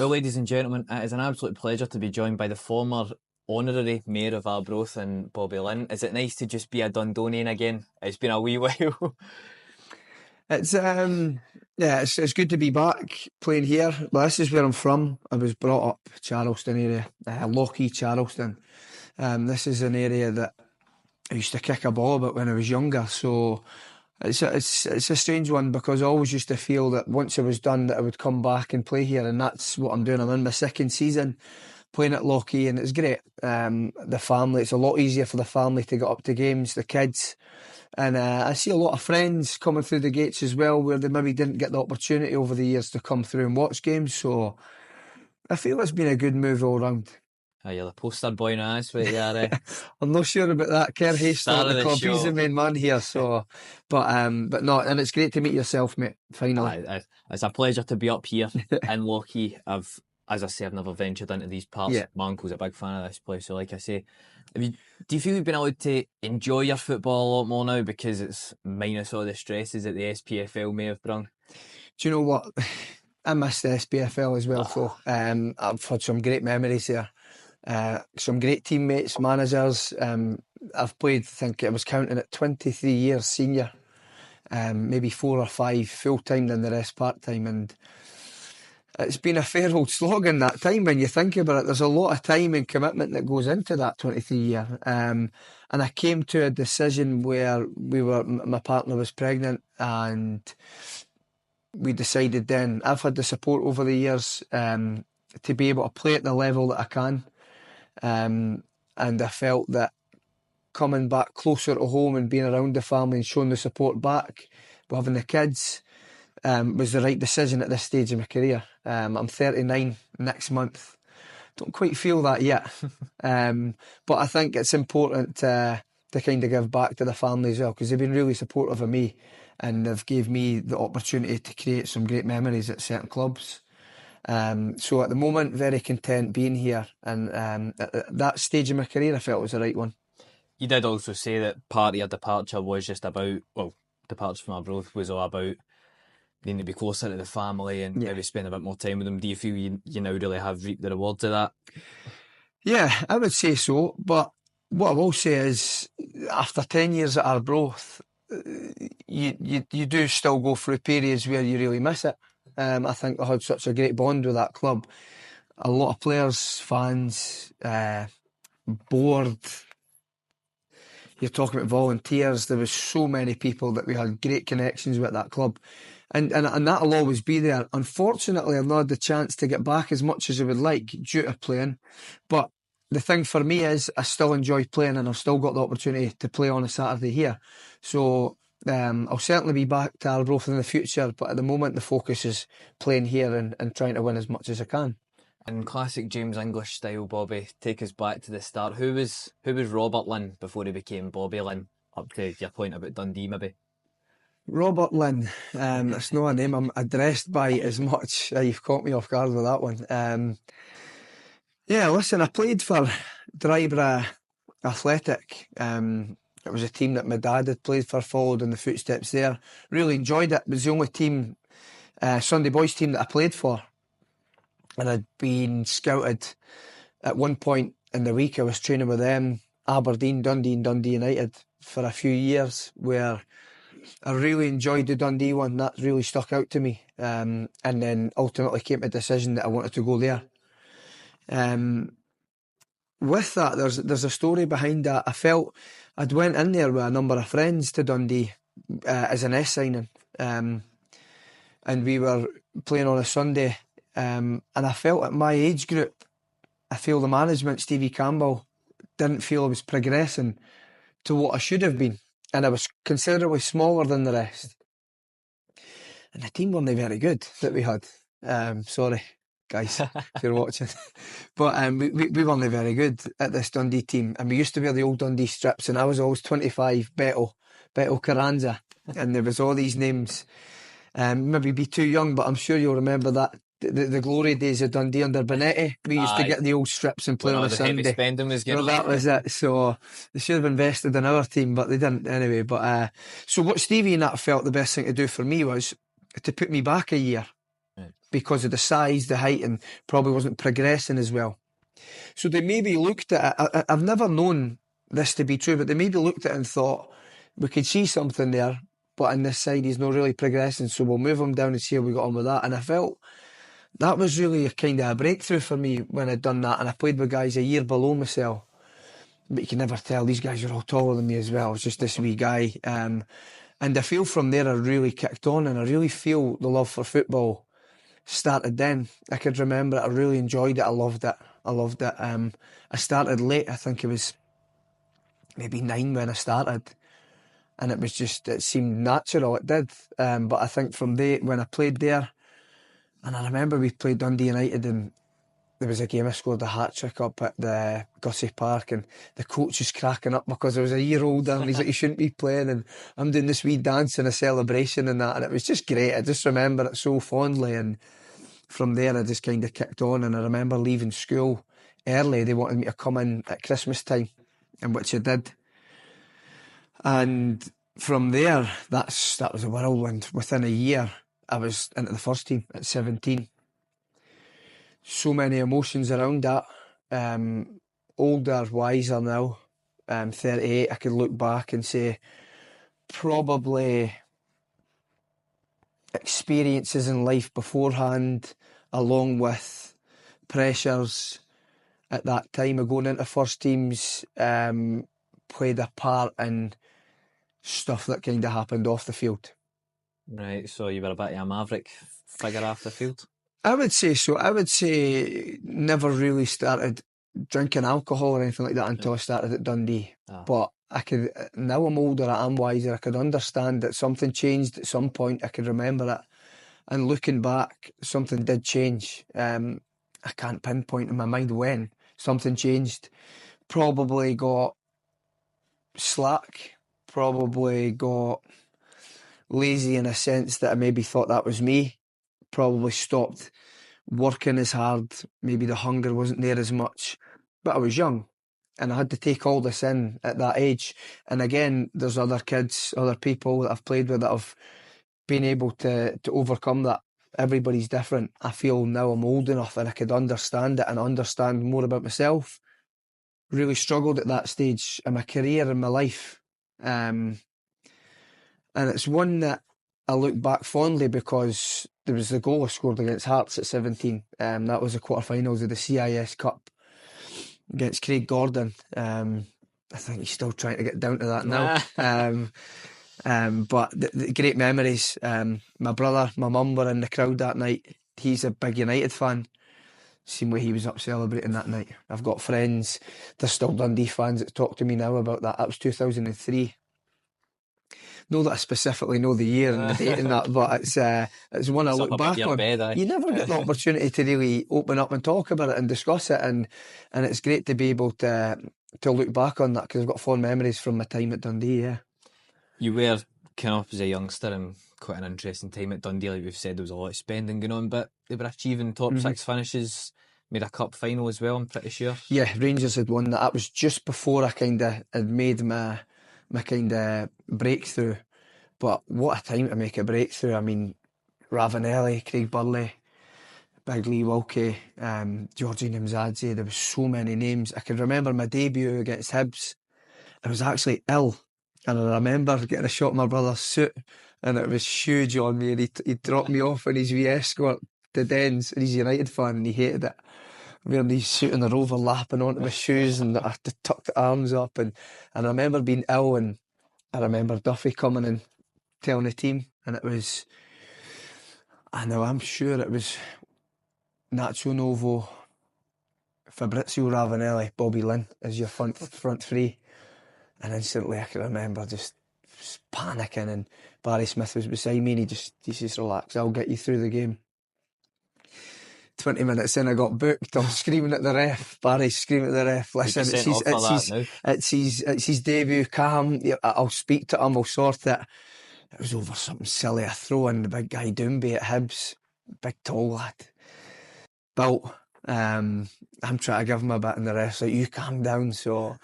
Well, ladies and gentlemen, it is an absolute pleasure to be joined by the former honorary mayor of Arbroath and Bobby Linn. Is it nice to just be a Dundonian again? It's been a wee while. It's it's good to be back playing here. Well, this is where I'm from. I was brought up Charleston area, Lochee, Charleston. This is an area that I used to kick a ball about when I was younger. So it's a strange one because I always used to feel that once I was done that I would come back and play here, and that's what I'm doing. I'm in my second season playing at Lochee, and it's great. The family, it's a lot easier for the family to get up to games, the kids. And I see a lot of friends coming through the gates as well where they maybe didn't get the opportunity over the years to come through and watch games. So I feel it's been a good move all round. You're the poster boy now, that's what you are. I'm not sure about that. Kerr Hasty at the club, he's the main man here. So, but no, and it's great to meet yourself, mate. Finally, it's a pleasure to be up here in Lochee. As I say, I've never ventured into these parts. Yeah. My uncle's a big fan of this place, so like I say, do you feel you've been able to enjoy your football a lot more now because it's minus all the stresses that the SPFL may have brought? Do you know what? I miss the SPFL as well, though. I've had some great memories there. Some great teammates, managers. I've played, I think I was counting at 23 years senior, maybe 4 or 5 full-time and the rest part-time, and it's been a fair old slog in that time when you think about it. There's a lot of time and commitment that goes into that 23 year. And I came to a decision where my partner was pregnant, and we decided then, I've had the support over the years to be able to play at the level that I can. And I felt that coming back closer to home and being around the family and showing the support back, having the kids, was the right decision at this stage of my career. I'm 39 next month. Don't quite feel that yet. But I think it's important to kind of give back to the family as well, because they've been really supportive of me and they've gave me the opportunity to create some great memories at certain clubs. So at the moment, very content being here, and at that stage of my career I felt it was the right one. You did also say that part of your departure was just about, departure from Arbroath was all about needing to be closer to the family and maybe spend a bit more time with them. Do you feel you now really have reaped the rewards of that? Yeah, I would say so. But what I will say is, after 10 years at Arbroath, you do still go through periods where you really miss it. I think I had such a great bond with that club. A lot of players, fans, board. You're talking about volunteers. There was so many people that we had great connections with that club. And that'll always be there. Unfortunately, I've not had the chance to get back as much as I would like due to playing. But the thing for me is I still enjoy playing, and I've still got the opportunity to play on a Saturday here. So I'll certainly be back to Arbroath in the future. But at the moment, the focus is playing here and trying to win as much as I can. In classic James English style, Bobby, take us back to the start. Who was Robert Linn before he became Bobby Linn? Up to your point about Dundee, maybe. Robert Linn, that's not a name I'm addressed by as much. You've caught me off guard with that one. Listen, I played for Drybra Athletic. It was a team that my dad had played for, followed in the footsteps there. Really enjoyed it. It was the only team, Sunday boys team that I played for. And I'd been scouted at one point in the week. I was training with them, Aberdeen, Dundee and Dundee United for a few years, where I really enjoyed the Dundee one. That really stuck out to me. And then ultimately came to a decision that I wanted to go there. With that, there's a story behind that. I felt I'd went in there with a number of friends to Dundee as an S signing. And we were playing on a Sunday. And I felt at my age group, I feel the management, Dick Campbell, didn't feel I was progressing to what I should have been. And I was considerably smaller than the rest. And the team weren't very good that we had. Sorry, guys, if you're watching. But we weren't very good at this Dundee team. And we used to wear the old Dundee strips, and I was always 25, Beto Carranza. And there was all these names. Maybe be too young, but I'm sure you'll remember that. The glory days of Dundee under Benetti. We used to get the old strips and play on a Sunday. That was it. So they should have invested in our team, but they didn't anyway. So what Stevie and that felt the best thing to do for me was to put me back a year. because of the size, the height, and probably wasn't progressing as well. So they maybe looked at it. I've never known this to be true, but they maybe looked at it and thought, we could see something there, but on this side he's not really progressing, so we'll move him down and see how we got on with that. And I felt that was really a kind of a breakthrough for me when I'd done that, and I played with guys a year below myself. But you can never tell, these guys are all taller than me as well. It's just this wee guy. And I feel from there I really kicked on, and I really feel the love for football started then. I could remember it, I really enjoyed it, I loved it. I started late, I think it was maybe 9 when I started. And it seemed natural, it did. But I think from there, when I played there, and I remember we played Dundee United, and there was a game I scored a hat-trick up at the Gussie Park, and the coach was cracking up because I was a year older, and he's like, you shouldn't be playing, and I'm doing this wee dance and a celebration and that, and it was just great. I just remember it so fondly, and from there I just kind of kicked on. And I remember leaving school early. They wanted me to come in at Christmas time, in which I did. And from there, that was a whirlwind. Within a year, I was into the first team at 17. So many emotions around that. Older, wiser now. 38, I could look back and say probably experiences in life beforehand, along with pressures at that time of going into first teams, played a part in stuff that kind of happened off the field. Right, so you were a bit of a maverick figure off the field? I would say so. I would say never really started drinking alcohol or anything like that until I started at Dundee. But now I'm older, I'm wiser, I could understand that something changed at some point. I could remember it. And looking back, something did change. I can't pinpoint in my mind when. Something changed. Probably got slack. Probably got lazy in a sense that I maybe thought that was me. Probably stopped working as hard. Maybe the hunger wasn't there as much. But I was young, and I had to take all this in at that age. And again, there's other kids, other people that I've played with that have been able to overcome that. Everybody's different. I feel now I'm old enough and I could understand it and understand more about myself. Really struggled at that stage in my career, in my life. And it's one that I look back fondly because there was the goal I scored against Hearts at 17. That was the quarterfinals of the CIS Cup against Craig Gordon. I think he's still trying to get down to that now. But the great memories. My brother, my mum were in the crowd that night. He's a big United fan. Seen where he was up celebrating that night. I've got friends, they're still Dundee fans that talk to me now about that. That was 2003. Not that I specifically know the year and the date and that, but it's one I look back on. You never get the opportunity to really open up and talk about it and discuss it, and it's great to be able to look back on that because I've got fond memories from my time at Dundee. Yeah. You were kind of as a youngster and quite an interesting time at Dundee. Like we've said, there was a lot of spending going on, but they were achieving top six finishes, made a cup final as well, I'm pretty sure. Yeah, Rangers had won that. That was just before I kind of had made my kind of breakthrough. But what a time to make a breakthrough. I mean, Ravanelli, Craig Burley, Big Lee Wilkie, Georgie Nimzadze, there was so many names. I can remember my debut against Hibs. I was actually ill, and I remember getting a shot of my brother's suit, and it was huge on me, and he dropped me off in his wee escort to Dens, and he's a United fan, and he hated it. Wearing his suit and the rover lapping onto my shoes, and I had to tuck the arms up, and I remember being ill, and I remember Duffy coming and telling the team, and it was, I'm sure it was Nacho Novo, Fabrizio Ravanelli, Bobby Linn as your front three, and instantly I can remember just panicking, and Barry Smith was beside me, and he says, relax, I'll get you through the game. 20 minutes in, I got booked. I'm screaming at the ref. Barry's screaming at the ref. Listen, it's his debut. Calm. I'll speak to him. I'll sort it. It was over something silly. A throw in the big guy Doomby at Hibs. Big tall lad. Built. I'm trying to give him a bit, and the ref's like, you calm down. So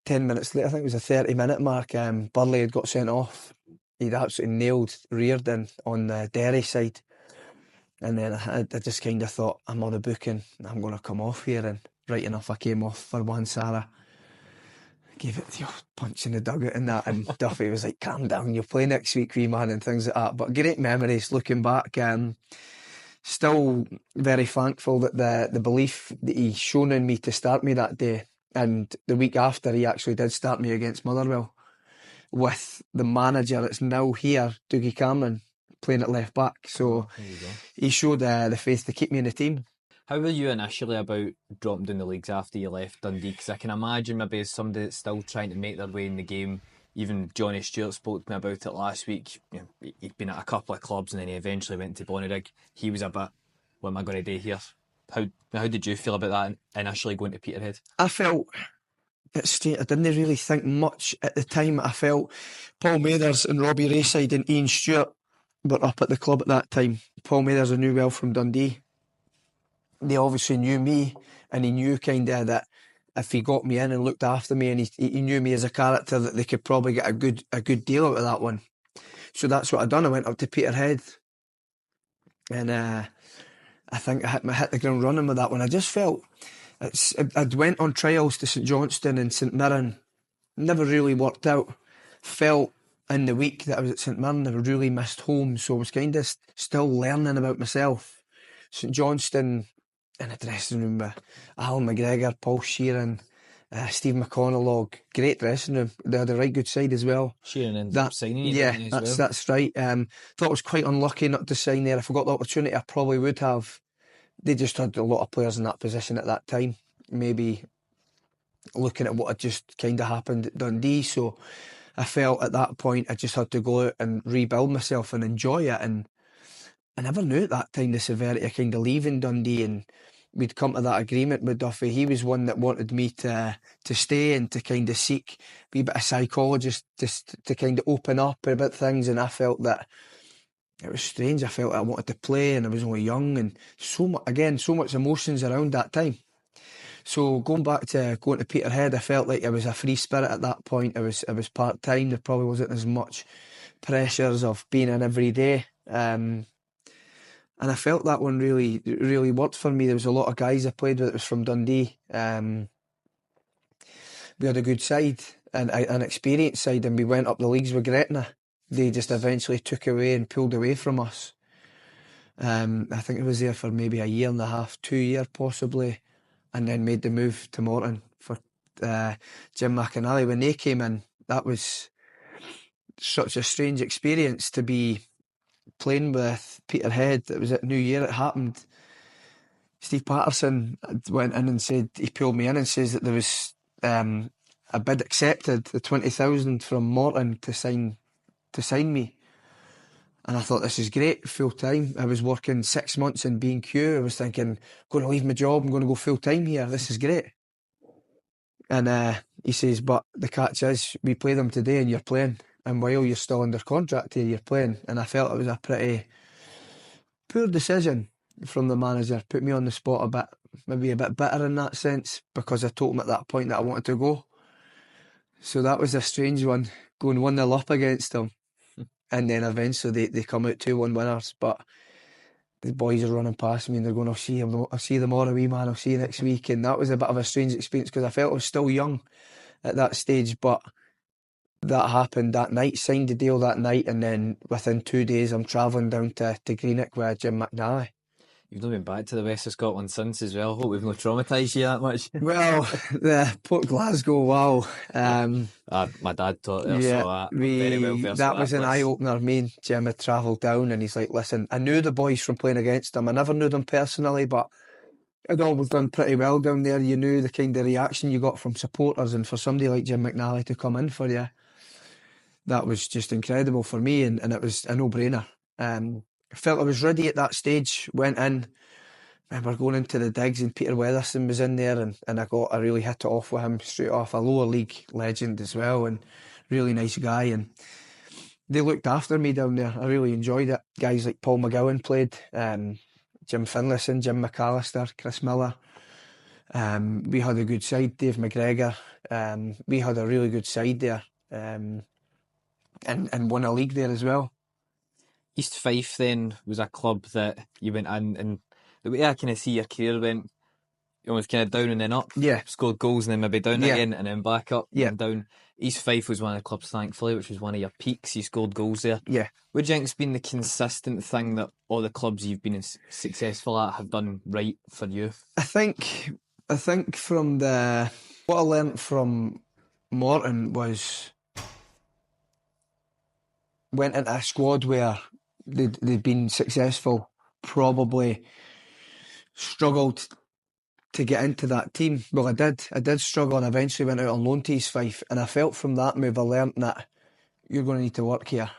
10 minutes later, I think it was a 30-minute mark, Burley had got sent off. He'd absolutely nailed Reardon on the Derry side. And then I just kind of thought, I'm on a booking, I'm going to come off here. And right enough, I came off for one Sarah. Gave it the punch in the dugout and that, and Duffy was like, calm down, you'll play next week, wee man, and things like that. But great memories looking back. Still very thankful that the belief that he shown in me to start me that day, and the week after he actually did start me against Motherwell with the manager that's now here, Dick Campbell, playing at left back. So he showed the faith to keep me in the team. How were you initially about dropping down the leagues after you left Dundee? Because I can imagine maybe as somebody that's still trying to make their way in the game, even Johnny Stewart spoke to me about it last week. You know, he'd been at a couple of clubs and then he eventually went to Bonnyrigg. He was a bit, what am I going to do here? How did you feel about that initially going to Peterhead? I felt it's straight. I didn't really think much at the time. I felt Paul Mathers and Robbie Rayside and Ian Stewart were up at the club at that time. Paul Mathers I knew well from Dundee. They obviously knew me, and he knew kind of that if he got me in and looked after me, and he knew me as a character, that they could probably get a good deal out of that one. So that's what I done. I went up to Peterhead, and I think I hit the ground running with that one. I just felt I'd went on trials to St Johnstone and St Mirren, never really worked out. Felt in the week that I was at St Mirren, I really missed home, so I was kind of still learning about myself. St Johnstone, in a dressing room with Alan McGregor, Paul Sheeran, Steve McConnell, great dressing room. They had a right good side as well. Sheeran ended up signing you, didn't he, as well? That's right. Thought I was quite unlucky not to sign there. If I got the opportunity, I probably would have. They just had a lot of players in that position at that time. Maybe looking at what had just kind of happened at Dundee. So I felt at that point I just had to go out and rebuild myself and enjoy it. And I never knew at that time the severity of kind of leaving Dundee, and we'd come to that agreement with Duffy. He was one that wanted me to stay and to kind of seek a wee bit of psychologist just to kind of open up about things, and I felt that it was strange. I felt I wanted to play and I was only young, and so much emotions around that time. So going to Peterhead, I felt like I was a free spirit at that point. I was part-time. There probably wasn't as much pressures of being in every day. And I felt that one really, really worked for me. There was a lot of guys I played with that was from Dundee. We had a good side and an experienced side, and we went up the leagues with Gretna. They just eventually took away and pulled away from us. I think I was there for maybe a year and a half, 2 years possibly, and then made the move to Morton for Jim McInally. When they came in, that was such a strange experience to be playing with Peterhead. It was at New Year it happened. Steve Patterson went in and said, he pulled me in and says that there was a bid accepted, the 20,000 from Morton to sign me. And I thought, this is great, full time. I was working 6 months in B&Q. I was thinking, I'm going to leave my job, I'm going to go full time here, this is great. And he says, but the catch is, we play them today and you're playing, and while you're still under contract here, you're playing. And I felt it was a pretty poor decision from the manager. Put me on the spot a bit, maybe a bit bitter in that sense, because I told him at that point that I wanted to go. So that was a strange one, going 1-0 up against them. And then eventually they come out 2-1 winners. But the boys are running past me and they're going, I'll see them all, wee man, I'll see you next week. And that was a bit of a strange experience because I felt I was still young at that stage. But that happened that night, signed the deal that night, and then within 2 days I'm travelling down to Greenock with Jim McNally. You've not been back to the west of Scotland since as well. Hope we've not traumatised you that much. Well, the Port Glasgow, wow. My dad taught there, so I'm very well versed. That was an eye-opener. Me and Jim had travelled down and he's like, listen, I knew the boys from playing against them. I never knew them personally, but I'd always done pretty well down there. You knew the kind of reaction you got from supporters, and for somebody like Jim McNally to come in for you, that was just incredible for me, and it was a no-brainer. I felt I was ready at that stage, went in. I remember going into the digs and Peter Weatherson was in there, and I really hit it off with him straight off. A lower league legend as well, and really nice guy, and they looked after me down there. I really enjoyed it. Guys like Paul McGowan played, Jim Finlayson, Jim McAllister, Chris Miller. We had a good side, Dave McGregor. We had a really good side there, and won a league there as well. East Fife then was a club that you went in, and the way I kind of see your career went, you almost kind of down and then up. Yeah. Scored goals and then maybe down again and then back up and down. East Fife was one of the clubs, thankfully, which was one of your peaks. You scored goals there. Yeah. What do you think's been the consistent thing that all the clubs you've been successful at have done right for you? I think from what I learnt from Morton was went into a squad where they'd been successful, probably struggled to get into that team. Well, I did struggle, and eventually went out on loan to East Fife, and I felt from that move I learnt that you're going to need to work here.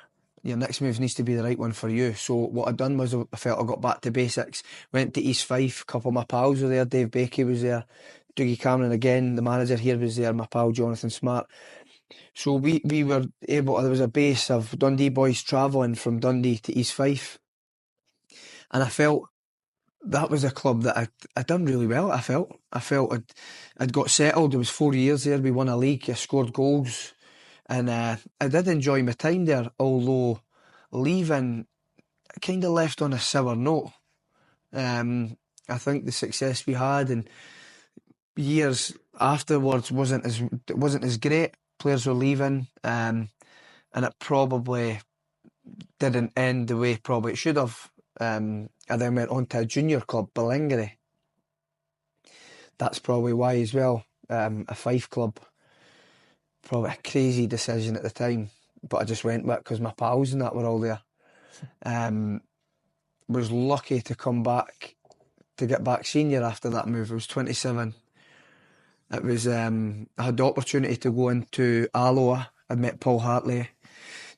Your next move needs to be the right one for you. So what I'd done was I felt I got back to basics, went to East Fife, a couple of my pals were there, Dave Bakey was there, Dick Campbell again, the manager here was there, my pal Jonathan Smart. So we were able, there was a base of Dundee boys travelling from Dundee to East Fife, and I felt that was a club that I'd done really well. I felt I'd got settled. It was 4 years there. We won a league. I scored goals, and I did enjoy my time there. Although leaving, I kind of left on a sour note. I think the success we had and years afterwards wasn't as great. Players were leaving, and it probably didn't end the way probably it should have. I then went on to a junior club, Ballingery. That's probably why as well. A Fife club. Probably a crazy decision at the time, but I just went with it because my pals and that were all there. Was lucky to come back, to get back senior after that move. I was 27. It was I had the opportunity to go into Alloa. I'd met Paul Hartley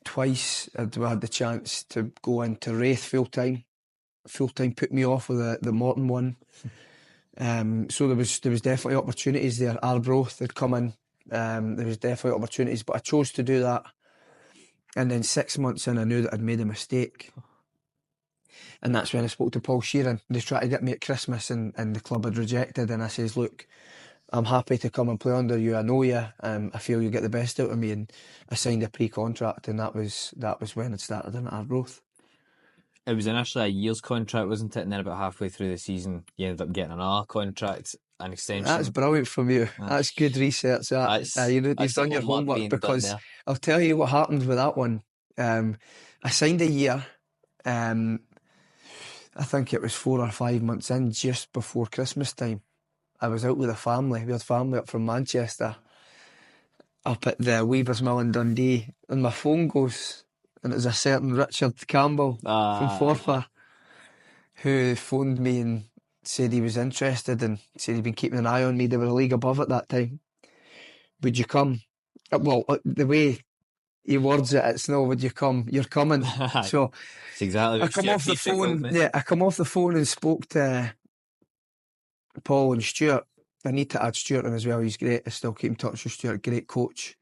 twice. I had the chance to go into Wraith full time. Put me off with the Morton one. So there was definitely opportunities there. Arbroath had come in. There was definitely opportunities, but I chose to do that. And then 6 months in, I knew that I'd made a mistake. And that's when I spoke to Paul Sheeran. They tried to get me at Christmas, and the club had rejected. And I says, look, I'm happy to come and play under you. I know you. I feel you get the best out of me. And I signed a pre-contract, and that was when it started in Arbroath. It was initially a year's contract, wasn't it? And then about halfway through the season, you ended up getting another contract, an extension. That's brilliant from you. That's good research. You've done your homework, because I'll tell you what happened with that one. I signed a year. I think it was 4 or 5 months in, just before Christmas time. I was out with a family. We had family up from Manchester, up at the Weavers Mill in Dundee, and my phone goes, and it was a certain Richard Campbell from Forfar who phoned me and said he was interested, and said he'd been keeping an eye on me. They were a league above at that time. Would you come? Well, the way he words it, it's no, would you come? You're coming. So it's exactly. I come off the phone. I come off the phone and spoke to Paul and Stuart. I need to add Stuart in as well. He's great. I still keep in touch with Stuart. Great coach.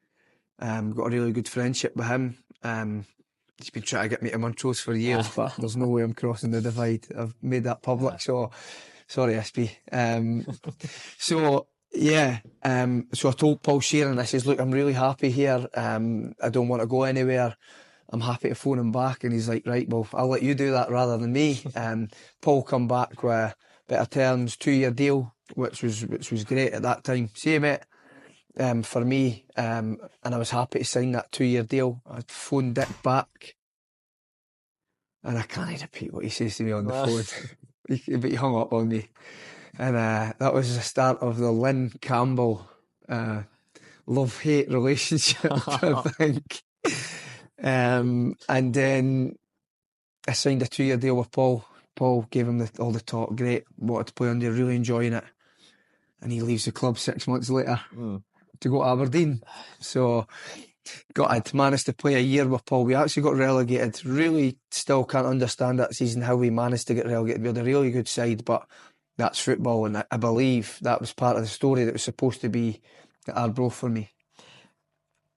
Got a really good friendship with him. He's been trying to get me to Montrose for years, but there's no way I'm crossing the divide. I've made that public, so sorry, SB. So I told Paul Sheeran, I says, look, I'm really happy here. I don't want to go anywhere. I'm happy to phone him back. And he's like, right, well, I'll let you do that rather than me. Paul come back with better terms, 2-year deal, which was great at that time. See, mate, for me, and I was happy to sign that 2-year deal. I phoned Dick back, and I can't repeat what he says to me on the phone, but he hung up on me. And that was the start of the Linn Campbell love-hate relationship, I think. And then I signed a 2-year deal with Paul. Paul gave him all the talk. Great, wanted to play under, really enjoying it. And he leaves the club 6 months later to go to Aberdeen. So I'd managed to play a year with Paul. We actually got relegated. Really still can't understand that season, how we managed to get relegated. We had a really good side, but that's football, and I believe that was part of the story that was supposed to be at Arbroath for me.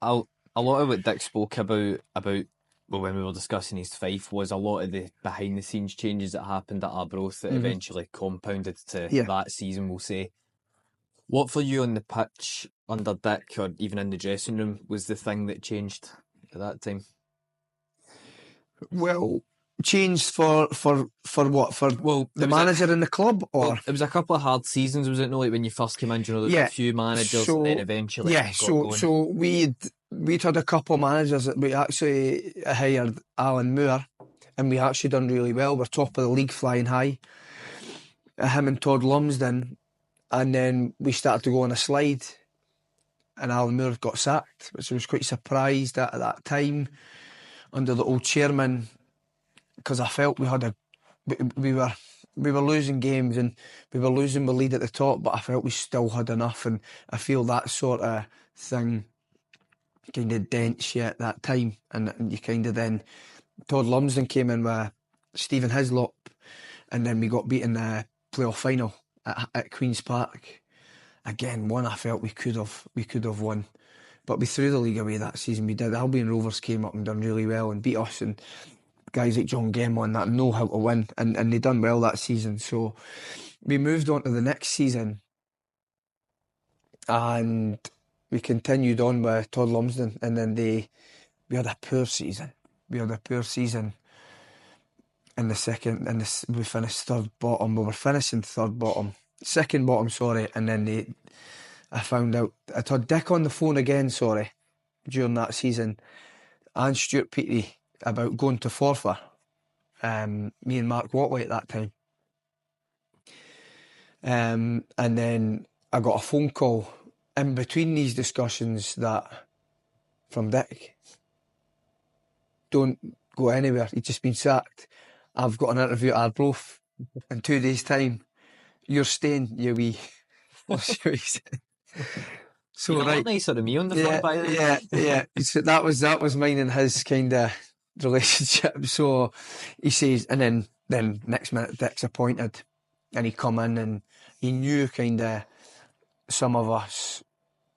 A lot of what Dick spoke about when we were discussing East Fife was a lot of the behind the scenes changes that happened at Arbroath that eventually compounded to that season, we'll say. What for you on the pitch under Dick, or even in the dressing room, was the thing that changed at that time? Well, Changed for what? For the manager in the club, or well, it was a couple of hard seasons, was it not? Like when you first came in, a few managers, and then eventually got going. So we'd had a couple of managers that we actually hired Alan Moore, and we actually done really well. We're top of the league, flying high. Him and Todd Lumsden, and then we started to go on a slide, and Alan Moore got sacked, which I was quite surprised at that time under the old chairman, because I felt we were losing games and we were losing the lead at the top, but I felt we still had enough, and I feel that sort of thing kind of dents you at that time, and you kind of then Todd Lumsden came in with Stephen Hislop, and then we got beaten in the playoff final at Queen's Park. Again, one I felt we could have won, but we threw the league away that season. We did. Albion Rovers came up and done really well and beat us, and guys like John Gemon that know how to win, and they done well that season. So we moved on to the next season, and we continued on with Todd Lumsden, and then we had a poor season. We finished third bottom. We were finishing second bottom, sorry, and then I found out, I told Dick on the phone again, during that season, and Stuart Peaty, about going to Forfar. Me and Mark Watley at that time. And then I got a phone call in between these discussions from Dick. Don't go anywhere, you've just been sacked. I've got an interview at Arbroath in 2 days' time. You're staying, you wee. So you right, nicer than me on the phone, by the way. Yeah. So that was mine and his kind of relationship. So he says, and then next minute Dick's appointed, and he come in and he knew kind of some of us.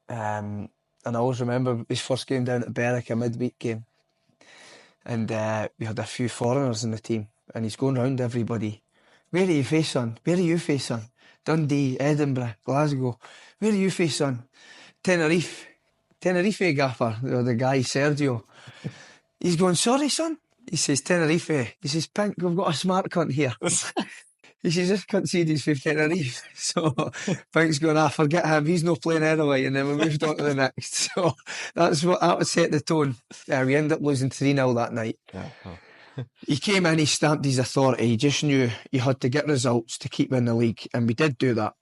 And I always remember his first game down at Berwick, a midweek game, and we had a few foreigners in the team, and he's going round everybody. Where are you face, son? Where are you face, son? Dundee, Edinburgh, Glasgow. Where are you face, son? Tenerife, gaffer, the guy Sergio. He's going, sorry, son? He says, Tenerife. He says, Pink, we've got a smart cunt here. He says, this cunt said he's from Tenerife. So Pink's going, forget him, he's not playing anyway. And then we moved on to the next. So that would set the tone. We ended up losing 3-0 that night. Yeah. Oh. He came in, he stamped his authority. He just knew he had to get results to keep in the league, and we did do that.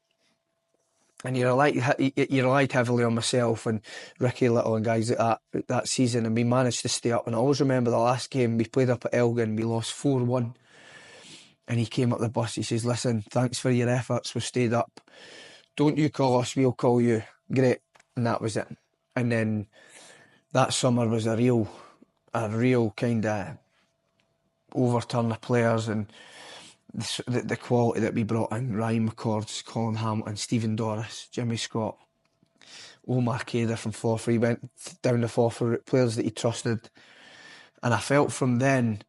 And he relied heavily on myself and Ricky Little and guys like that season, and we managed to stay up. And I always remember the last game we played up at Elgin, we lost 4-1. And he came up the bus, he says, listen, thanks for your efforts, we stayed up. Don't you call us, we'll call you. Great. And that was it. And then that summer was a real kind of overturn of players, and the quality that we brought in: Ryan McCords, Colin Hamilton, Stephen Doris, Jimmy Scott, Omar Kader from Forfar. He went down the Forfar route, players that he trusted. And I felt from then,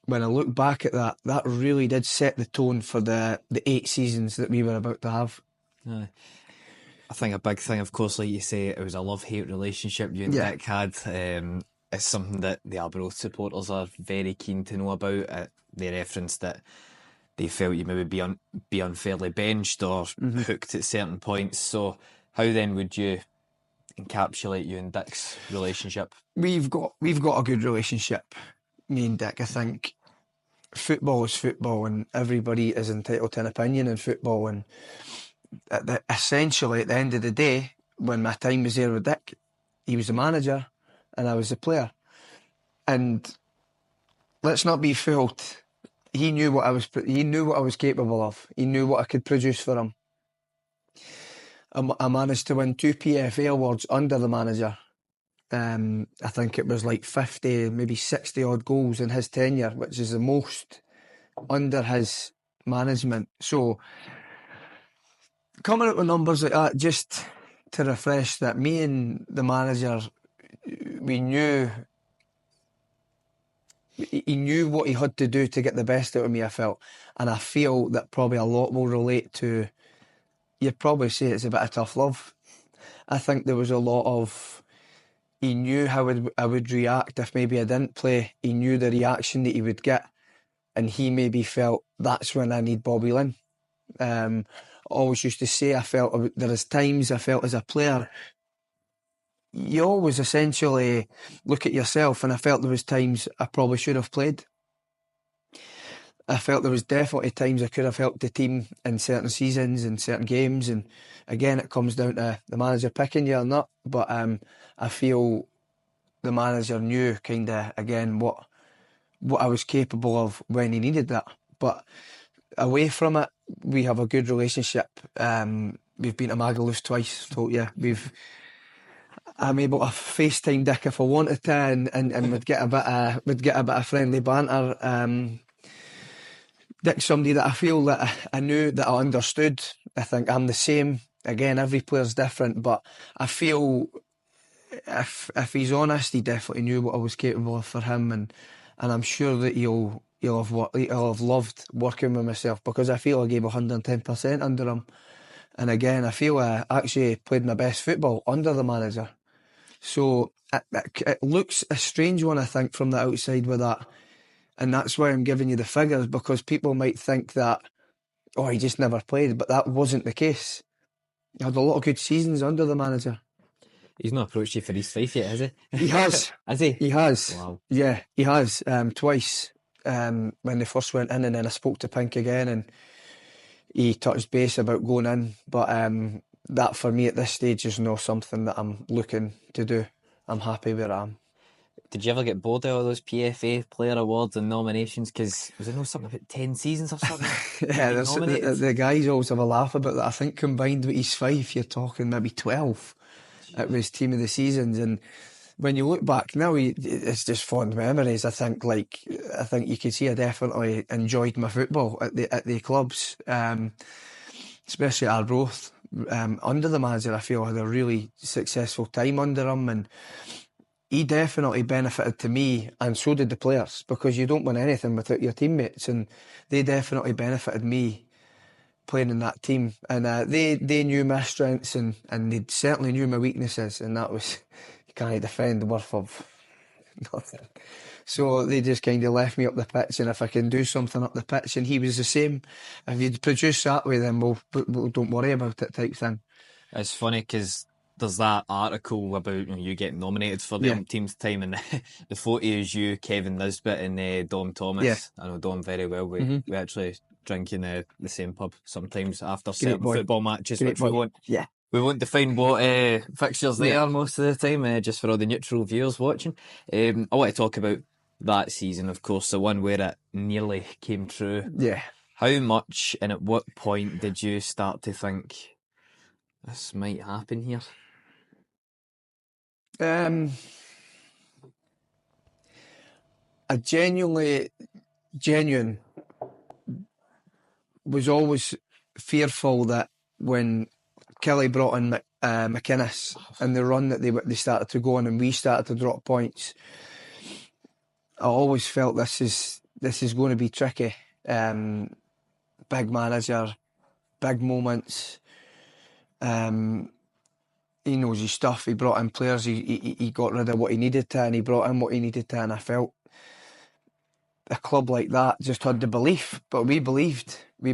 when I look back at that really did set the tone for the 8 seasons that we were about to have. I think a big thing, of course, like you say, it was a love-hate relationship you and Dick had. It's something that the Arbroath supporters are very keen to know about. They referenced that they felt you maybe be unfairly benched or hooked at certain points. So how then would you encapsulate you and Dick's relationship? We've got a good relationship, me and Dick. I think football is football, and everybody is entitled to an opinion in football. And essentially, at the end of the day, when my time was there with Dick, he was the manager and I was the player. And let's not be fooled. He knew what I was capable of. He knew what I could produce for him. I managed to win 2 PFA awards under the manager. I think it was like 50, maybe 60 odd goals in his tenure, which is the most under his management. So coming out with numbers like that, just to refresh that, me and the manager, we knew he knew what he had to do to get the best out of me, I felt. And I feel that probably a lot will relate to, you'd probably say it's a bit of tough love. I think there was a lot of, he knew how I would react if maybe I didn't play. He knew the reaction that he would get. and he maybe felt that's when I need Bobby Linn. I always used to say there is times I felt as a player, you always essentially look at yourself, and I felt there was times I probably should have played. I felt there was definitely times I could have helped the team in certain seasons and certain games, and again it comes down to the manager picking you or not, but I feel the manager knew kind of again what I was capable of when he needed that. But away from it, we have a good relationship. We've been to Magaluf twice, told you. I'm able to FaceTime Dick if I wanted to, and we'd get a bit of friendly banter. Dick's somebody that I feel that I knew, that I understood. I think I'm the same. Again, every player's different, but I feel if he's honest, he definitely knew what I was capable of for him, and I'm sure that he'll have loved working with myself, because I feel I gave 110% under him. And again, I feel I actually played my best football under the manager. So it looks a strange one, I think, from the outside with that. And that's why I'm giving you the figures, because people might think that, oh, he just never played, but that wasn't the case. He had a lot of good seasons under the manager. He's not approached you for East Fife yet, has he? He has. Has he? He has. Wow. Yeah, he has. Twice. When they first went in, and then I spoke to Pink again, and he touched base about going in. But that for me at this stage is not something that I'm looking to do. I'm happy where I am. Did you ever get bored of all those PFA player awards and nominations? Because was there something about 10 seasons or something? Yeah, the guys always have a laugh about that. I think combined with East Fife, you're talking maybe 12. Jeez. It was team of the seasons, and when you look back now, it's just fond memories. I think you could see I definitely enjoyed my football at the clubs, especially at Arbroath. Under the manager, I feel I had a really successful time under him, and he definitely benefited to me, and so did the players, because you don't win anything without your teammates, and they definitely benefited me playing in that team. And they knew my strengths, and they certainly knew my weaknesses, and that was, you can't defend worth of nothing. So they just kind of left me up the pitch, and if I can do something up the pitch, and he was the same, if you'd produce that way, then we'll don't worry about it type thing. It's funny because there's that article about you getting nominated for the team's time, and the photo is you, Kevin Nisbet, and Dom Thomas. Yeah. I know Dom very well. We actually drink in the same pub sometimes after certain football matches, which we won't define what fixtures they are most of the time, just for all the neutral viewers watching. I want to talk about that season, of course, the one where it nearly came true. Yeah. How much and at what point did you start to think this might happen here? I genuine was always fearful that when Kelly brought in McInnes and the run that they started to go on, and we started to drop points, I always felt this is going to be tricky. Big manager, big moments. He knows his stuff. He brought in players. He got rid of what he needed to, and he brought in what he needed to. And I felt a club like that just had the belief. But we believed. We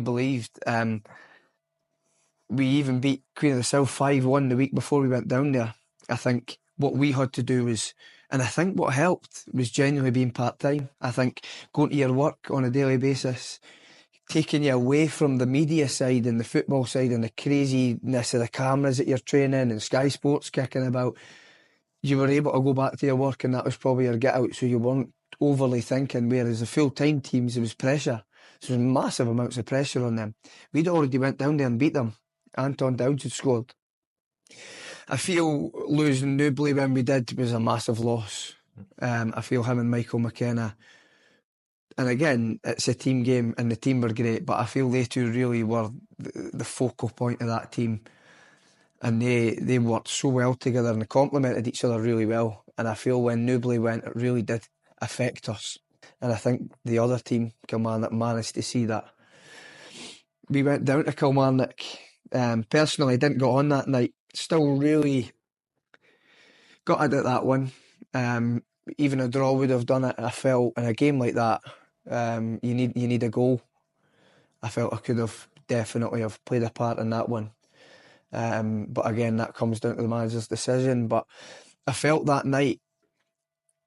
even beat Queen of the South 5-1 the week before we went down there. I think what we had to do was, and I think what helped was genuinely being part-time. I think going to your work on a daily basis, taking you away from the media side and the football side and the craziness of the cameras that you're training and Sky Sports kicking about, you were able to go back to your work, and that was probably your get out, so you weren't overly thinking. Whereas the full-time teams, there was pressure. So there was massive amounts of pressure on them. We'd already went down there and beat them. Anton Dowds had scored. I feel losing Newbley when we did was a massive loss. I feel him and Michael McKenna, and again, it's a team game, and the team were great, but I feel they two really were the focal point of that team, and they worked so well together, and they complemented each other really well. And I feel when Newbley went, it really did affect us, and I think the other team, Kilmarnock, managed to see that. We went down to Kilmarnock. Personally, didn't go on that night. Still really got at that one. Even a draw would have done it. I felt in a game like that, You need a goal. I felt I could have definitely have played a part in that one. But again, that comes down to the manager's decision. But I felt that night,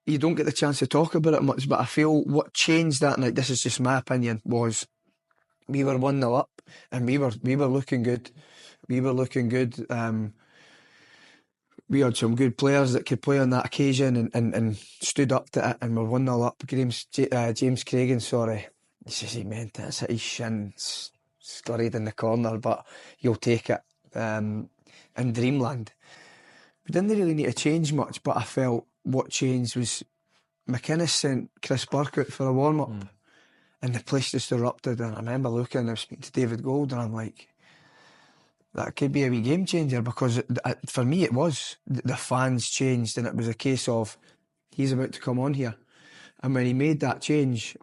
you don't get the chance to talk about it much, but I feel what changed that night, this is just my opinion, was we were 1-0 up and we were looking good. We were looking good. We had some good players that could play on that occasion and stood up to it, and we're 1-0 up. James Cragen, sorry. He says he meant it. It's hit his shin, scurried in the corner, but you'll take it. In Dreamland. We didn't really need to change much, but I felt what changed was McInnes sent Chris Burke out for a warm-up and the place just erupted, and I remember looking and I was speaking to David Gold and I'm like, that could be a wee game changer, because for me it was. The fans changed and it was a case of he's about to come on here, and when he made that change,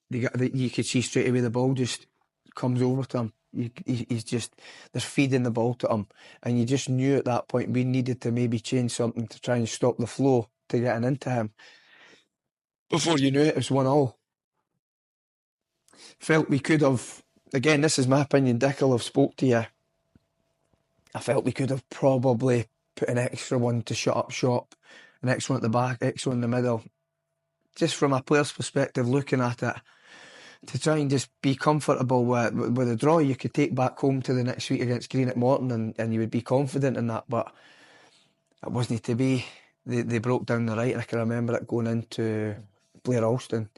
you could see straight away the ball just comes over to him. He's just, they're feeding the ball to him, and you just knew at that point we needed to maybe change something to try and stop the flow to getting into him. Before you knew it, it was 1-1. Felt we could have, again, this is my opinion, Dick will have spoke to you. I felt we could have probably put an extra one to shut up shop, an extra one at the back, extra one in the middle. Just from a player's perspective, looking at it, to try and just be comfortable with a draw you could take back home to the next week against Green at Morton, and you would be confident in that, but it wasn't to be. They broke down the right. I can remember it going into Blair Alston.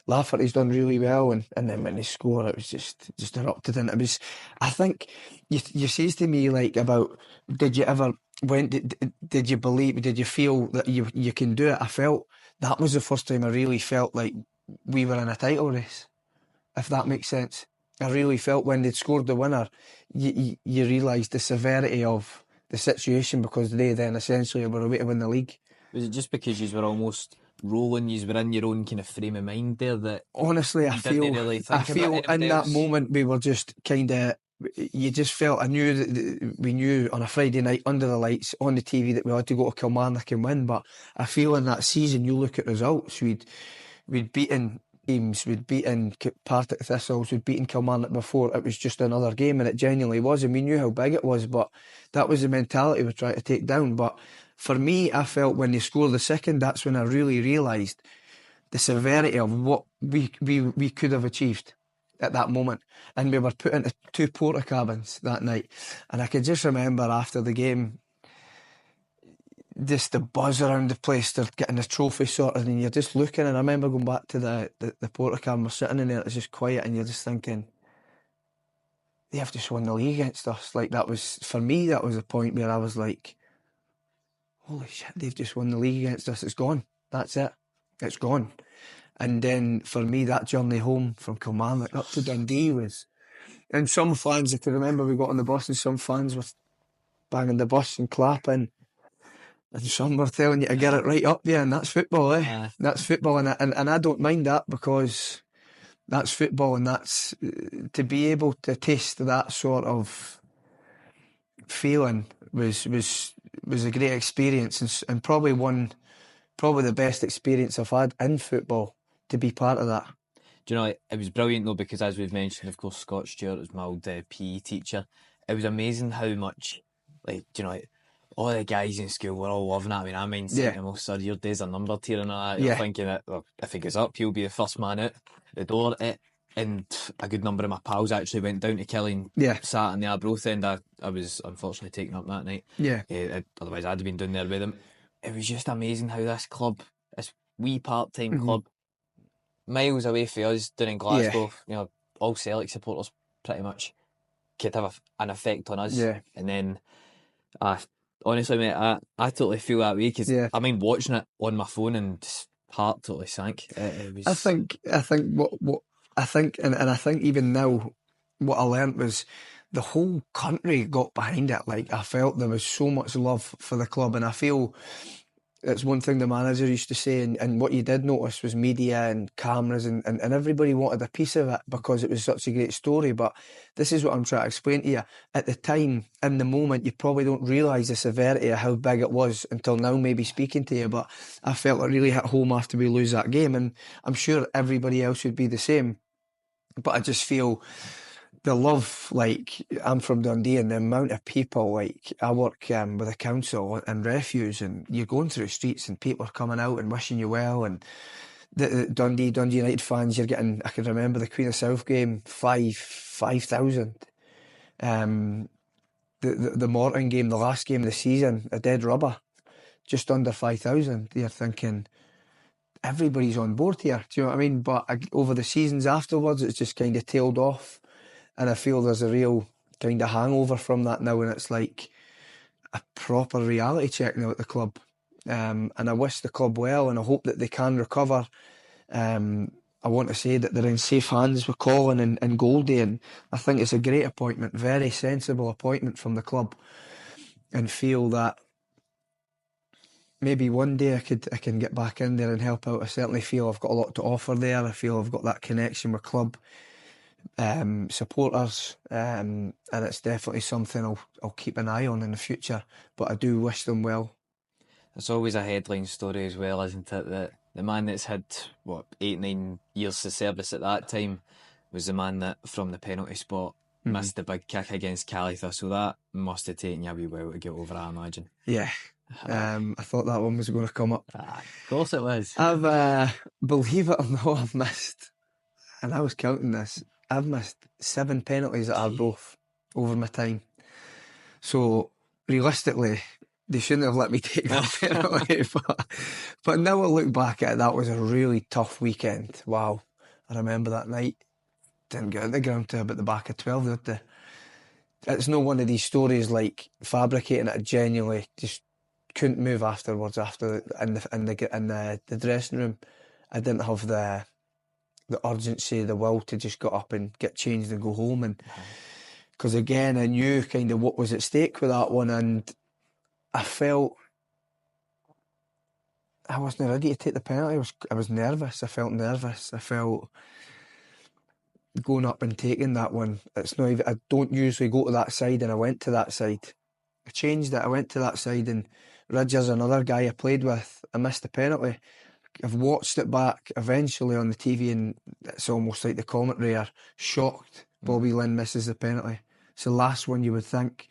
Lafferty's done really well, and then when they score, it was just erupted, and it was, I think you says to me like about, did you ever, when did you believe, did you feel that you can do it? I felt that was the first time I really felt like we were in a title race, if that makes sense. I really felt when they'd scored the winner, you realised the severity of the situation, because they then essentially were away to win the league. Was it just because you were almost rolling, you were in your own kind of frame of mind there, that honestly I feel in that moment we were just kind of, you just felt, I knew that we knew on a Friday night under the lights on the TV that we had to go to Kilmarnock and win, but I feel in that season you look at results, we'd beaten teams, we'd beaten Partick Thistles, we'd beaten Kilmarnock before, it was just another game, and it genuinely was, and we knew how big it was, but that was the mentality we were trying to take down. But for me, I felt when they scored the second, that's when I really realised the severity of what we could have achieved at that moment. And we were put into 2 porta cabins that night, and I could just remember after the game, just the buzz around the place, they're getting the trophy sorted, and you're just looking, and I remember going back to the porta cabin, we're sitting in there, it's just quiet, and you're just thinking, they have just won the league against us. Like, that was, for me, that was a point where I was like, holy shit, they've just won the league against us, it's gone, that's it, it's gone. And then for me, that journey home from Kilmarnock up to Dundee was, and some fans, I can remember we got on the bus and some fans were banging the bus and clapping, and some were telling you to get it right up there, and that's football, that's football, and I don't mind that, because that's football, and that's, to be able to taste that sort of feeling was a great experience, and probably the best experience I've had in football, to be part of that. Do you know, it was brilliant though, because as we've mentioned, of course, Scott Stewart was my old PE teacher. It was amazing how much, like, do you know, like, all the guys in school were all loving it. I mean, saying to them, oh, sir, your days are numbered here and all that. You're thinking that, well, if he goes up, he'll be the first man out the door. And a good number of my pals actually went down to Killeen, sat in the Arbroath end. I was unfortunately taken up that night. Otherwise, I'd have been down there with them. It was just amazing how this club, this wee part-time club, miles away from us down in Glasgow, you know, all Celtic supporters pretty much could have an effect on us. And then, honestly, mate, I totally feel that way, because I mean, watching it on my phone and just heart totally sank. It was... I think I think even now, what I learnt was the whole country got behind it. Like, I felt there was so much love for the club, and I feel It's one thing the manager used to say, and what you did notice was media and cameras and everybody wanted a piece of it because it was such a great story. But this is what I'm trying to explain to you. At the time, in the moment, you probably don't realise the severity of how big it was until now, maybe speaking to you. But I felt it really hit home after we lose that game, and I'm sure everybody else would be the same. But I just feel the love, like, I'm from Dundee, and the amount of people, like, I work with a council and refuse, and you're going through the streets and people are coming out and wishing you well, and the Dundee United fans, you're getting, I can remember the Queen of South game, 5,000. The Morton game, the last game of the season, a dead rubber, just under 5,000. You're thinking, everybody's on board here, do you know what I mean? But over the seasons afterwards, it's just kind of tailed off. And I feel there's a real kind of hangover from that now, and it's like a proper reality check now at the club. And I wish the club well, and I hope that they can recover. I want to say that they're in safe hands with Colin and Goldie, and I think it's a great appointment, very sensible appointment from the club, and feel that maybe one day I can get back in there and help out. I certainly feel I've got a lot to offer there. I feel I've got that connection with club supporters, and it's definitely something I'll keep an eye on in the future, but I do wish them well. It's always a headline story as well, isn't it, that the man that's had 8-9 years of service at that time was the man that from the penalty spot missed the big kick against Calitha, so that must have taken you a wee while to get over, I imagine. Yeah. I thought that one was going to come up. Of course it was. I've believe it or not, I've missed, and I was counting this, I've missed 7 penalties at Arbroath over my time. So realistically, they shouldn't have let me take that penalty. But now I look back at it, that was a really tough weekend. Wow. I remember that night. Didn't get in the ground till about the back of 12, did they? It's not one of these stories like fabricating it. I genuinely just couldn't move afterwards. In the dressing room, I didn't have the urgency, the will to just get up and get changed and go home. And because again, I knew kind of what was at stake with that one, and I felt I wasn't ready to take the penalty. I was nervous. I felt nervous. I felt going up and taking that one. It's not even. I don't usually go to that side, and I went to that side. I changed it. I went to that side, and Ridger's another guy I played with. I missed the penalty. I've watched it back eventually on the TV, and it's almost like the commentary are shocked Bobby Linn misses the penalty. It's the last one you would think.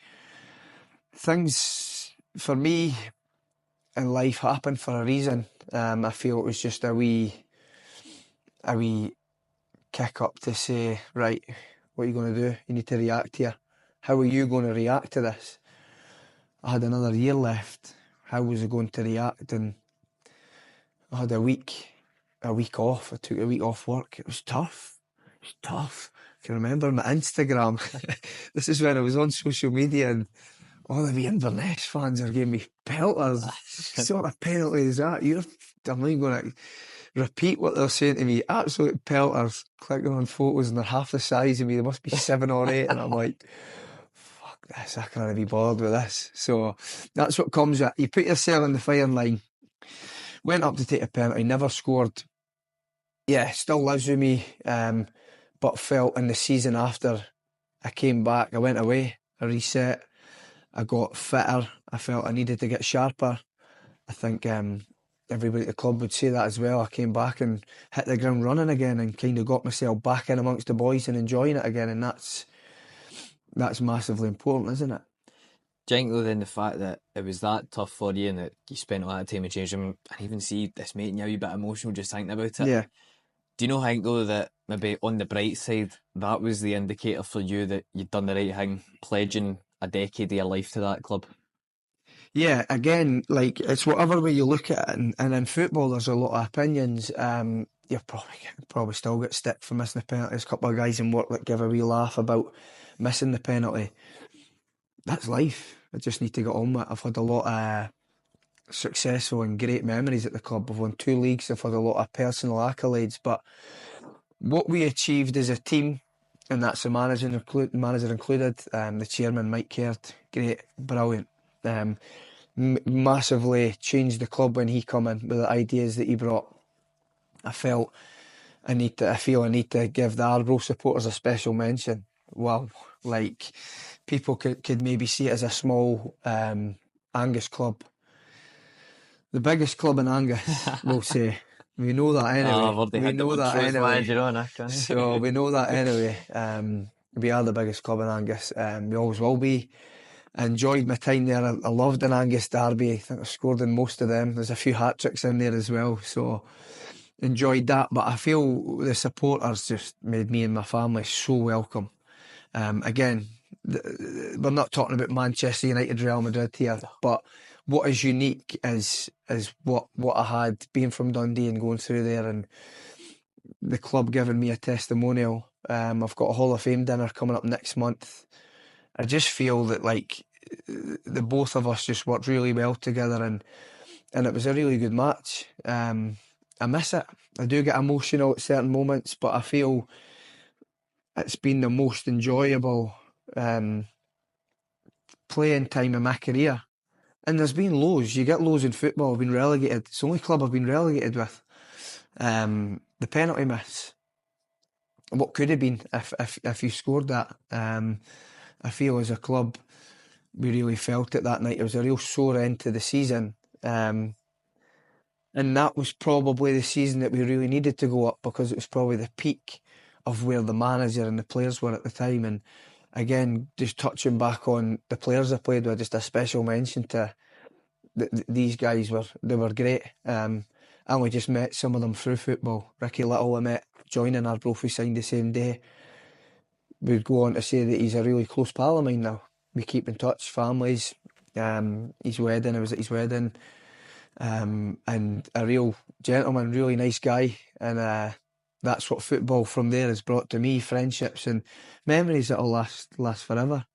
Things, for me, in life happen for a reason. I feel it was just a wee kick up to say, right, what are you going to do? You need to react here. How are you going to react to this? I had another year left. How was I going to react? And I had a week off. I took a week off work. It was tough. I can remember my Instagram. This is when I was on social media, and all the wee Inverness fans are giving me pelters. What sort of penalty is that? I'm not even going to repeat what they're saying to me. Absolute pelters. Clicking on photos, and they're half the size of me. There must be 7 or 8, and I'm like, fuck this, I can't be bothered with this. So that's what comes with it. You put yourself in the firing line. Went up to take a penalty, never scored. Yeah, still lives with me. But felt in the season after I came back, I went away, I reset, I got fitter. I felt I needed to get sharper. I think everybody at the club would say that as well. I came back and hit the ground running again, and kind of got myself back in amongst the boys and enjoying it again. And that's massively important, isn't it? Do you think though then the fact that it was that tough for you and that you spent all that time in the change room, and even see this making you a wee bit emotional just thinking about it? Yeah. Do you know, think though that maybe on the bright side, that was the indicator for you that you'd done the right thing, pledging a decade of your life to that club? Yeah, again, like, it's whatever way you look at it, and in football there's a lot of opinions. You probably still get stick for missing the penalty. There's a couple of guys in work that give a wee laugh about missing the penalty. That's life. I just need to get on with it. I've had a lot of successful and great memories at the club. I've won 2 leagues. I've had a lot of personal accolades. But what we achieved as a team, and that's the manager included, the chairman Mike Caird, great, brilliant. massively changed the club when he come in with the ideas that he brought. I feel I need to give the Arbroath supporters a special mention. Wow, like people could maybe see it as a small Angus club. The biggest club in Angus, we'll say. We know that anyway. We know that anyway. So we know that anyway. We are the biggest club in Angus. We always will be. I enjoyed my time there. I loved an Angus derby. I think I scored in most of them. There's a few hat-tricks in there as well. So enjoyed that. But I feel the supporters just made me and my family so welcome. Again, we're not talking about Manchester United, Real Madrid here, but what is unique is what I had being from Dundee and going through there, and the club giving me a testimonial. I've got a Hall of Fame dinner coming up next month. I just feel that like the both of us just worked really well together, and it was a really good match. I miss it. I do get emotional at certain moments, but I feel it's been the most enjoyable playing time in my career. And there's been lows. You get lows in football. I've been relegated. It's the only club I've been relegated with. The penalty miss. What could have been if you scored that. I feel as a club, we really felt it that night. It was a real sore end to the season. And that was probably the season that we really needed to go up, because it was probably the peak of where the manager and the players were at the time. And again, just touching back on the players I played with, just a special mention to these guys. They were great. I only just met some of them through football. Ricky Little I met joining Arbroath, we signed the same day. We'd go on to say that he's a really close pal of mine now. We keep in touch, families. His wedding, I was at his wedding. And a real gentleman, really nice guy. And that's what football from there has brought to me, friendships and memories that'll last forever.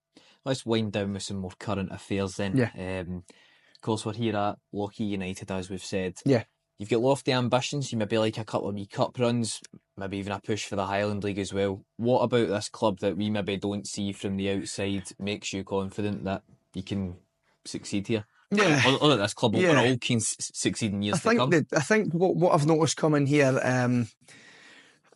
Let's wind down with some more current affairs then. Yeah. Of course, we're here at Lochee United, as we've said. Yeah. You've got lofty ambitions. You maybe like a couple of wee cup runs, maybe even a push for the Highland League as well. What about this club that we maybe don't see from the outside makes you confident that you can succeed here? Yeah. Or that this club will all can succeed in years to come? I think what I've noticed coming here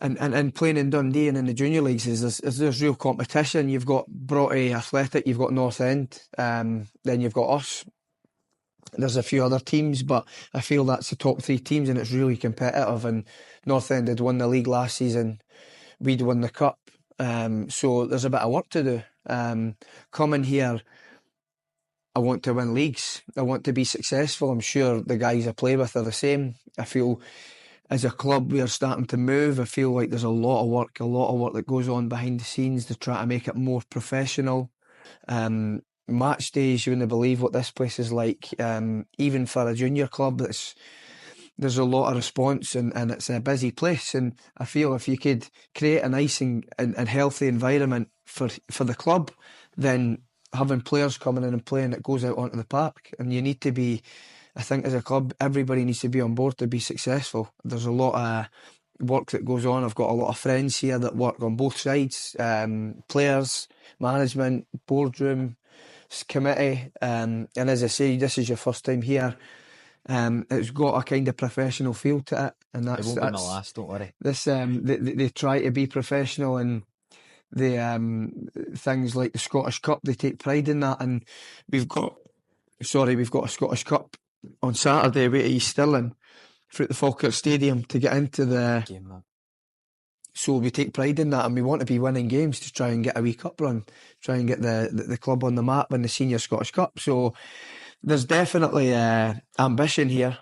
and playing in Dundee and in the junior leagues is there's real competition. You've got Broughty Athletic, you've got North End, then you've got us. There's a few other teams, but I feel that's the top three teams, and it's really competitive. And North End had won the league last season. We'd won the cup. So there's a bit of work to do. Coming here, I want to win leagues. I want to be successful. I'm sure the guys I play with are the same. I feel as a club we are starting to move. I feel like there's a lot of work that goes on behind the scenes to try to make it more professional. Match days, you wouldn't believe what this place is like. Even for a junior club, there's a lot of response, and it's a busy place. And I feel if you could create a nice and healthy environment for the club, then having players coming in and playing, it goes out onto the park. And you need to be, I think as a club, everybody needs to be on board to be successful. There's a lot of work that goes on. I've got a lot of friends here that work on both sides, players, management, boardroom, committee, and as I say, this is your first time here. It's got a kind of professional feel to it, and it won't be my last, don't worry. This they try to be professional, and the things like the Scottish Cup, they take pride in that. And we've got a Scottish Cup on Saturday away at East Stirling through the Falkirk Stadium to get into the game. So we take pride in that, and we want to be winning games to try and get a wee cup run, try and get the club on the map in the Senior Scottish Cup. So there's definitely ambition here.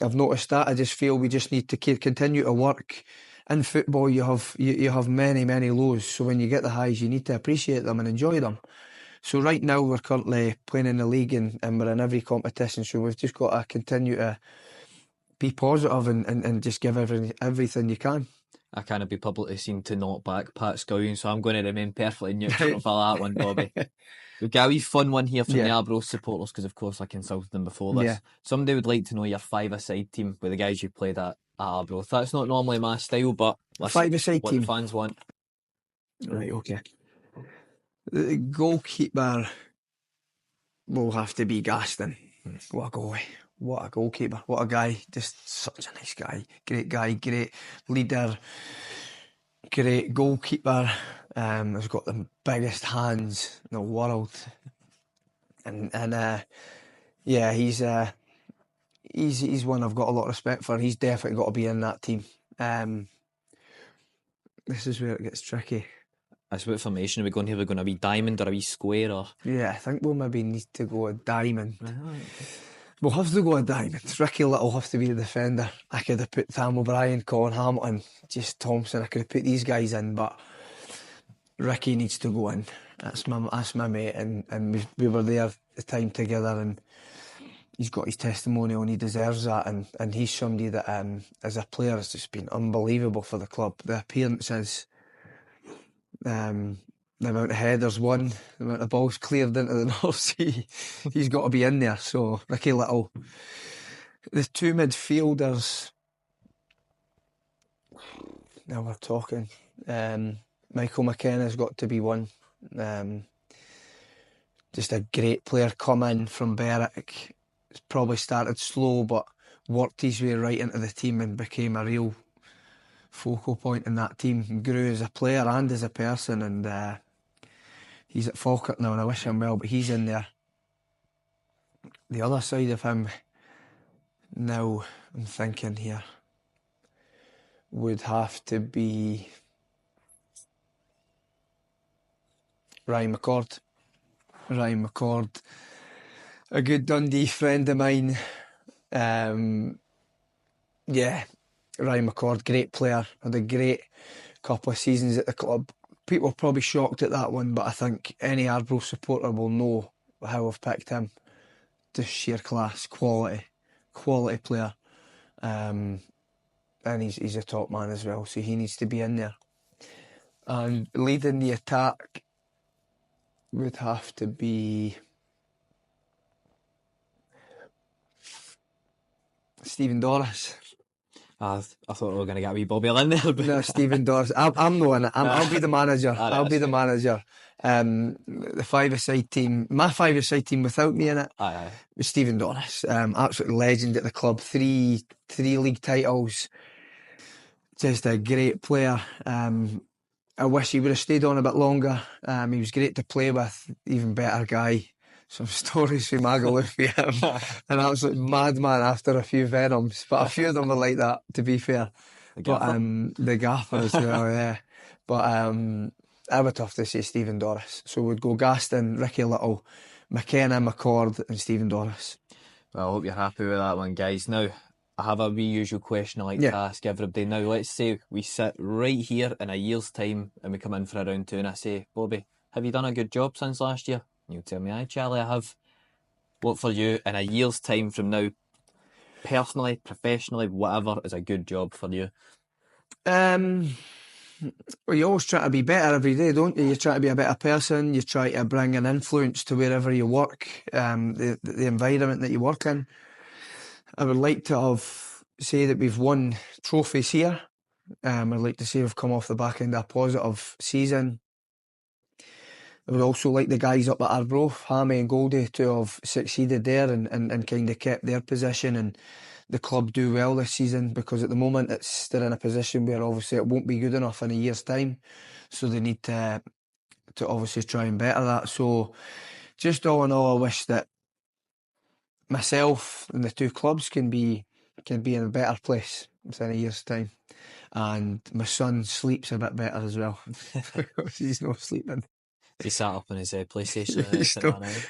I've noticed that. I just feel we just need to continue to work. In football, you have many lows. So when you get the highs, you need to appreciate them and enjoy them. So right now we're currently playing in the league, and we're in every competition. So we've just got to continue to be positive and just give everything you can. I can't be publicly seen to knock back Pat Scullion, so I'm going to remain perfectly neutral for that one, Bobby. We've got a wee fun one here from the Arbroath supporters, because of course I consulted them before this. Yeah. Somebody would like to know your five-a-side team with the guys you played at Arbroath. That's not normally my style, but five-a-side team. What the fans want. Right, okay. The goalkeeper will have to be Gaston. What a goalie. What a goalkeeper. What a guy. Just such a nice guy. Great leader, great goalkeeper. Has got the biggest hands in the world. And yeah, he's one I've got a lot of respect for. He's definitely got to be in that team. This is where it gets tricky. That's what formation are we going here? We're going to be diamond or a wee square or? Yeah, I think we'll maybe need to go a diamond. We'll have to go a diamond. Ricky Little will have to be the defender. I could have put Tam O'Brien, Colin Hamilton, just Thompson. I could have put these guys in, but Ricky needs to go in. That's my mate, and we were there the time together, and he's got his testimonial and he deserves that, and he's somebody that as a player has just been unbelievable for the club. The appearances, the amount of headers won, the amount of balls cleared into the North Sea, he's got to be in there. So Ricky Little. The two midfielders, now we're talking. Michael McKenna's got to be one. Just a great player, come in from Berwick. Probably started slow, but worked his way right into the team and became a real focal point in that team. Grew as a player and as a person, and he's at Falkirk now, and I wish him well, but he's in there. The other side of him, now I'm thinking here, would have to be Ryan McCord. Ryan McCord, a good Dundee friend of mine. Ryan McCord, great player, had a great couple of seasons at the club. People are probably shocked at that one, but I think any Arbroath supporter will know how I've picked him. Just sheer class, quality player. And he's a top man as well, so he needs to be in there. And leading the attack would have to be Stephen Doris. I thought we were going to get a wee Bobby Linn there. But No, Stephen Doris. I'm not in it. I'll be the manager. I'll be the manager. The five-a-side team, my five-a-side team without me in it, was Stephen Doris. Absolute legend at the club. Three league titles. Just a great player. I wish he would have stayed on a bit longer. He was great to play with, even better guy. Some stories from Magaluf with him. An absolute madman after a few venoms, but a few of them were like that, to be fair. The gaffer as well, yeah. But I would have to say Stephen Doris. So we'd go Gaston, Ricky Little, McKenna, McCord and Stephen Doris. Well, I hope you're happy with that one, guys. Now, I have a wee usual question I like to ask everybody. Now, let's say we sit right here in a year's time and we come in for a round two and I say, Bobby, have you done a good job since last year? And you'll tell me, aye, Charlie, I have. What for you in a year's time from now, personally, professionally, whatever, is a good job for you? Well, you always try to be better every day, don't you? You try to be a better person. You try to bring an influence to wherever you work, the environment that you work in. I would like to say that we've won trophies here. I'd like to say we've come off the back end of a positive season. I would also like the guys up at Arbroath, Hammy and Goldie, to have succeeded there and kind of kept their position and the club do well this season, because at the moment they're in a position where obviously it won't be good enough in a year's time, so they need to obviously try and better that. So just all in all, I wish that myself and the two clubs can be in a better place within a year's time, and my son sleeps a bit better as well because he's not sleeping. He sat up on his PlayStation.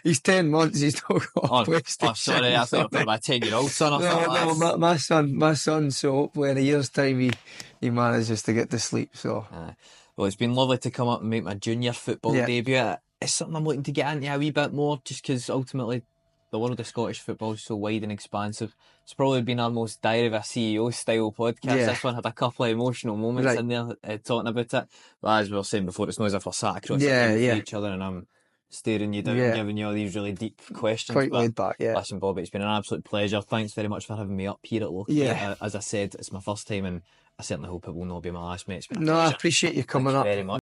He's 10 months. He's not got a PlayStation. Oh, sorry, I thought you were my 10-year-old son. No, my son. So hopefully in a year's time he manages to get to sleep. So well, it's been lovely to come up and make my junior football debut. It's something I'm looking to get into a wee bit more, just because ultimately the world of Scottish football is so wide and expansive. It's probably been our most Diary of a CEO style podcast. This one had a couple of emotional moments in there talking about it. But as we were saying before, it's not as if we're sat across the table from each other and I'm staring you down and giving you all these really deep questions. Quite laid back, Listen, Bobby, it's been an absolute pleasure. Thanks very much for having me up here at Lochee. As I said, it's my first time and I certainly hope it will not be my last, mate. No, I appreciate you coming up. Very much.